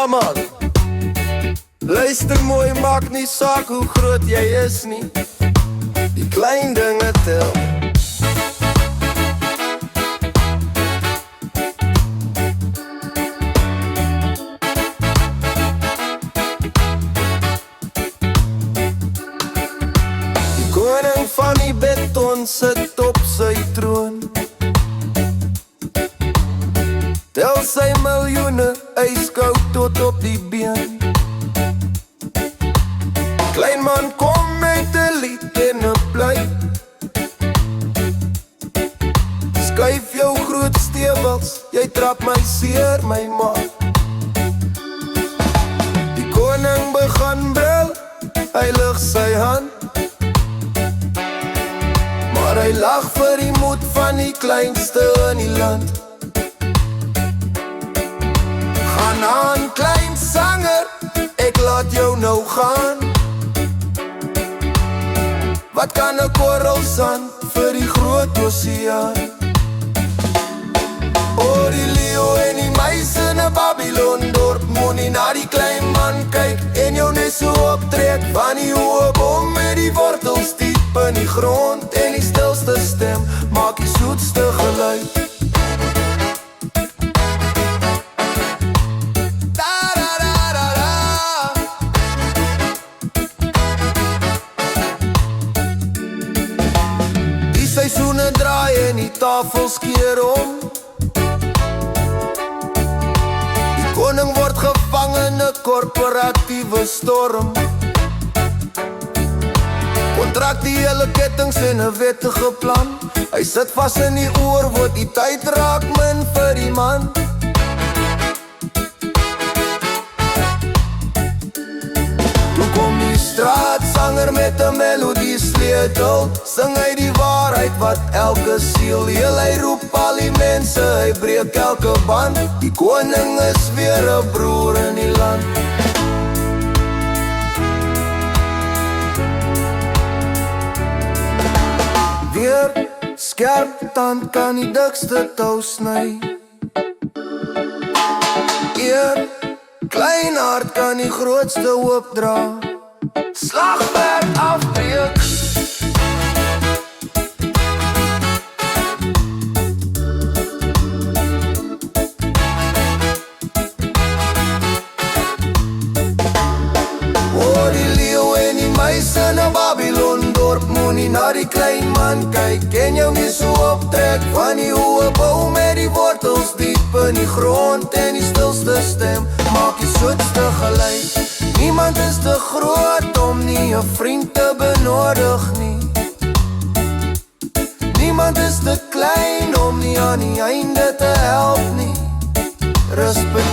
man, luister mooi, maak nie saak hoe groot jy is nie. Die klein dinge tel. Die koning van die beton sit op sy troon. Tel sy miljoene, ijskoud tot op die been. Klein man kom met 'n lied en 'n pluim. Skuif jou groot stewels, jy trap my seer, my maat. Die koning begin brul, hy lig sy hand. Maar hy lag vir die moed van die kleinste in die land. Gaan aan, klein sanger, ek laat jou nou gaan. Wat kan 'n korrel sand vir die groot oseaan? O, die leeu en die meis in 'n Babylon dorp, moenie na die klein man kyk en jou net so optrek. Van die hoë boom met die wortels diep in die grond en die stilste stem maak die soetste geluid. Seisoene draai en die tafels keer om. Die koning word gevang in 'n korporatiewe storm. Kontrak die hele kettings en 'n wettige plan. Hy sit vas in die oor, word die tyd raak min vir die man. Toe kom die straatsanger met 'n melodie sleutel. Sing hy die waarheid wat elke siel heel. Hy roep al die mense, hy breek elke band. Die koning is weer 'n broer in die land. Weer skerp tand kan die dikste tou sny. Eer klein hart kan die grootste hoop dra. Slagwerk afbreek. O, die leeu en die meis in 'n Babylon dorp, moenie na die klein man kyk en jou nie so optrek. Van die hoë boom met die wortels diep in die grond en die stilste stem maak die soetste geluid. Niemand is te groot om nie 'n vriend te benodig nie. Niemand is te klein om nie aan die einde te help nie. Respect